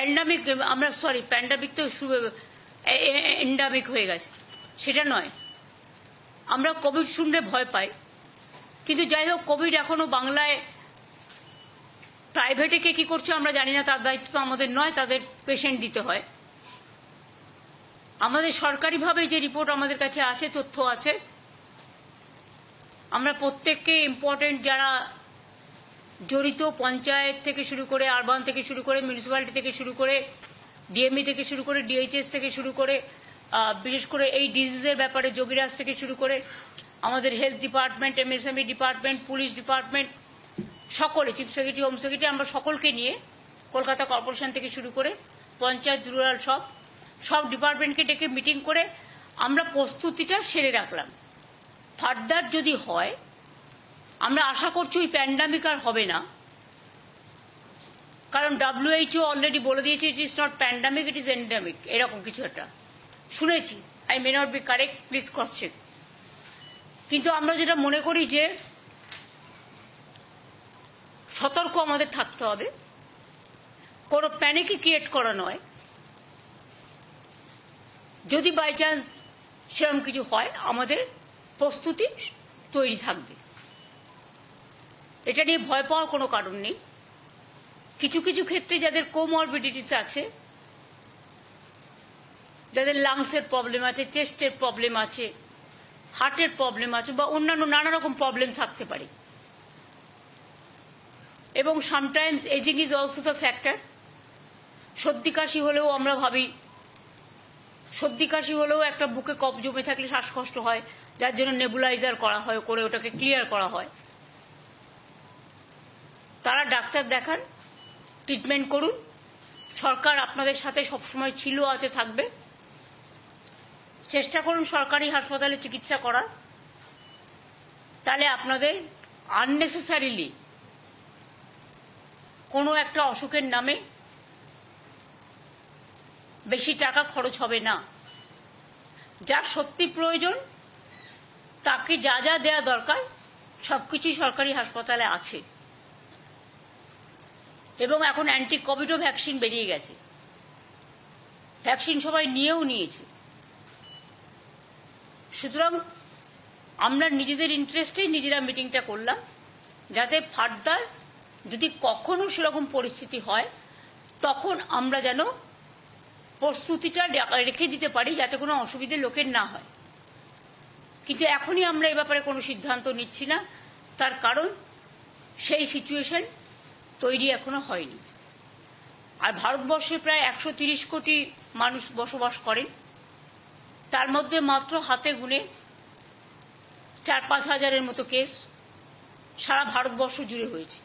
Pandemic, আমরা sorry pandemic তো এন্ডামিক হয়ে গেছে, সেটা নয়। আমরা কোভিড শুনলে ভয় পাই, কিন্তু যাই হোক কোভিড এখনো বাংলায় প্রাইভেটে কে কী করছে আমরা জানি না, তার দায়িত্ব তো আমাদের নয়, তাদের পেশেন্ট দিতে হয়। আমাদের সরকারিভাবে যে রিপোর্ট আমাদের কাছে আছে, তথ্য আছে, আমরা প্রত্যেককে ইম্পর্টেন্ট যারা জড়িত, পঞ্চায়েত থেকে শুরু করে, আরবান থেকে শুরু করে, মিউনিসিপ্যালিটি থেকে শুরু করে, ডিএমই থেকে শুরু করে, ডিএইচএস থেকে শুরু করে, বিশেষ করে এই ডিজিজের ব্যাপারে যোগীরাজ থেকে শুরু করে, আমাদের health department, MSME department, police department, সকলে, চিফ সেক্রেটারি, হোম সেক্রেটারি, আমরা সকলকে নিয়ে কলকাতা কর্পোরেশন থেকে শুরু করে পঞ্চায়েত, রুরাল, সব ডিপার্টমেন্টকে ডেকে মিটিং করে আমরা প্রস্তুতিটা সেরে রাখলাম। ফার্দার যদি হয়, আমরা আশা করছি ওই প্যান্ডামিক আর হবে না, কারণ WHO অলরেডি বলে দিয়েছে it is not pandemic, it is endemic, এরকম কিছু একটা শুনেছি। I may not be correct, please cross check. কিন্তু আমরা যেটা মনে করি যে সতর্ক আমাদের থাকতে হবে, কোনো প্যানিকই ক্রিয়েট করা নয়। যদি বাই চান্স সেরকম কিছু হয়, আমাদের প্রস্তুতি তৈরি থাকবে, এটা নিয়ে ভয় পাওয়ার কোনো কারণ নেই। কিছু কিছু ক্ষেত্রে যাদের কোমরবিডিটিস আছে, যাদের লাংসের প্রবলেম আছে, চেস্টের প্রবলেম আছে, হার্টের প্রবলেম আছে, বা অন্যান্য নানা রকম প্রবলেম থাকতে পারে, এবং sometimes ageing is also the factor. সর্দি কাশি হলেও আমরা ভাবি, সর্দি কাশি হলেও একটা বুকে কফ জমে থাকলে শ্বাসকষ্ট হয়, যার জন্য নেবুলাইজার করা হয়, করে ওটাকে ক্লিয়ার করা হয়। তারা ডাক্তার দেখান, ট্রিটমেন্ট করুন। সরকার আপনাদের সাথে সবসময় ছিল, আছে, থাকবে। চেষ্টা করুন সরকারি হাসপাতালে চিকিৎসা করার, তাহলে আপনাদের আননেসেসারিলি কোনো একটা অসুখের নামে বেশি টাকা খরচ হবে না। যার সত্যি প্রয়োজন তাকে যা যা দেওয়া দরকার সবকিছুই সরকারি হাসপাতালে আছে, এবং এখন অ্যান্টি কোভিডও ভ্যাকসিন বেরিয়ে গেছে, ভ্যাকসিন সবাই নিয়েও নিয়েছে। সুতরাং আমরা নিজেদের ইন্টারেস্টেই নিজেরা মিটিংটা করলাম, যাতে ফার্দার যদি কখনো সেরকম পরিস্থিতি হয়, তখন আমরা যেন প্রস্তুতিটা রেখে দিতে পারি, যাতে কোনো অসুবিধে লোকের না হয়। কিন্তু এখনই আমরা এ ব্যাপারে কোনো সিদ্ধান্ত নিচ্ছি না, তার কারণ সেই সিচুয়েশন তৈরি এখনো হয়নি। আর ভারতবর্ষে প্রায় 130 কোটি মানুষ বসবাস করেন, তার মধ্যে মাত্র হাতে গুনে 4-5 হাজারের মতো কেস সারা ভারতবর্ষ জুড়ে হয়েছে,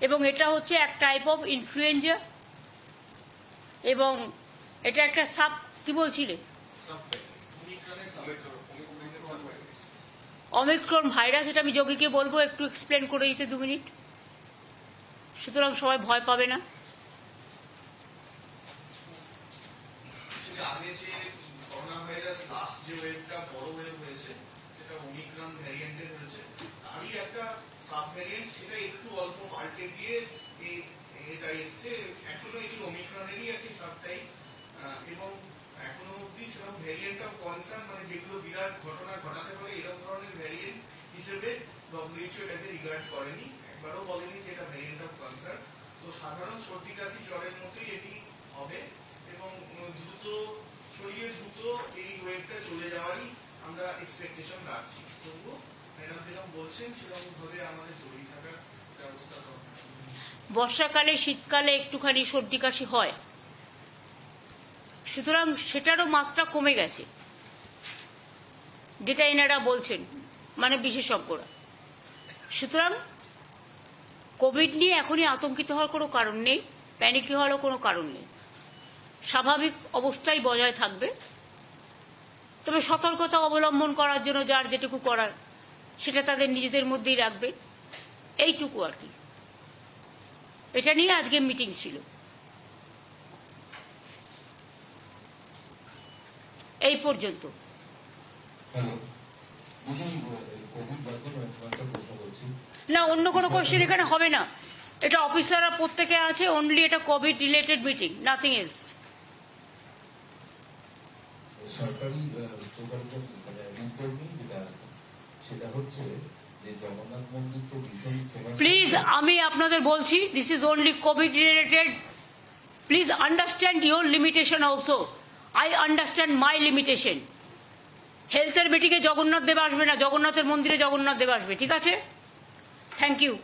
এবং এটা হচ্ছে এক টাইপ অফ ইনফ্লুয়েঞ্জা, এবং এটা একটা সাব, কি বলছিলে, অমিক্রন ভাইরাস। এটা আমি যোগীকে বলবো একটু এক্সপ্লেন করে দিতে 2 মিনিট, সুতরাং সবাই ভয় পাবে না। আগে যে করোনা ভাইরাস লাস্ট যে ওয়েভটা বড় ওয়েভ হয়েছে, সেটা ওমিক্রন ভ্যারিয়েন্টের হয়েছে, তারই একটা সাব ভ্যারিয়েন্ট, সেটা একটু অল্প পাল্টে গিয়ে এটা এসছে। এখনো এটি ওমিক্রনেরই একটি সাব টাইপ, এবং এখনো অব্দি সেরকম ভ্যারিয়েন্ট অফ কনসার্ন, মানে যেগুলো বিরাট ঘটনা ঘটাতে পারে এরকম ধরনের ভ্যারিয়েন্ট হিসেবে WHO এটাকে রিগার্ড করেনি, একবারও বলেনি যে এটা ভ্যারিয়েন্ট অফ কনসার্ন। তো সাধারণ সর্দি কাশি জ্বরের মতোই এটি হবে, এবং দ্রুত ছড়িয়ে দ্রুত এই ওয়েভটা চলে যাওয়ারই আমরা এক্সপেকটেশন রাখছি। তবুও ম্যাডাম যেরকম বলছেন সেরকম ভাবে আমাদের জড়িয়ে থাকার ব্যবস্থা করতে হবে। বর্ষাকালে, শীতকালে একটুখানি সর্দি কাশি হয়, সুতরাং সেটারও মাত্রা কমে গেছে, যেটা এনারা বলছেন, মানে বিশেষজ্ঞরা। সুতরাং কোভিড নিয়ে এখনই আতঙ্কিত হওয়ার কোনো কারণ নেই, প্যানিকি হওয়ারও কোনো কারণ নেই। স্বাভাবিক অবস্থায় বজায় থাকবে, তবে সতর্কতা অবলম্বন করার জন্য যার যেটুকু করার সেটা তাদের নিজেদের মধ্যেই রাখবে, এইটুকু আর কি। এটা নিয়ে আজকে মিটিং ছিল। এই পর্যন্ত। না, অন্য কোনো কোশ্চেন এখানে হবে না। এটা অফিসাররা প্রত্যেকে আছে, অনলি এটা Covid related meeting, nothing else. সরকারি সেটা হচ্ছে যে জগন্নাথ মন্দির তো ভীষণ প্লিজ আমি আপনাদের বলছি, this is only Covid related. Please understand your limitation also. I understand my limitation. হেলথের মিটিংয়ে জগন্নাথ দেব আসবে না, জগন্নাথের মন্দিরে জগন্নাথ দেব আসবে, ঠিক আছে? Thank you.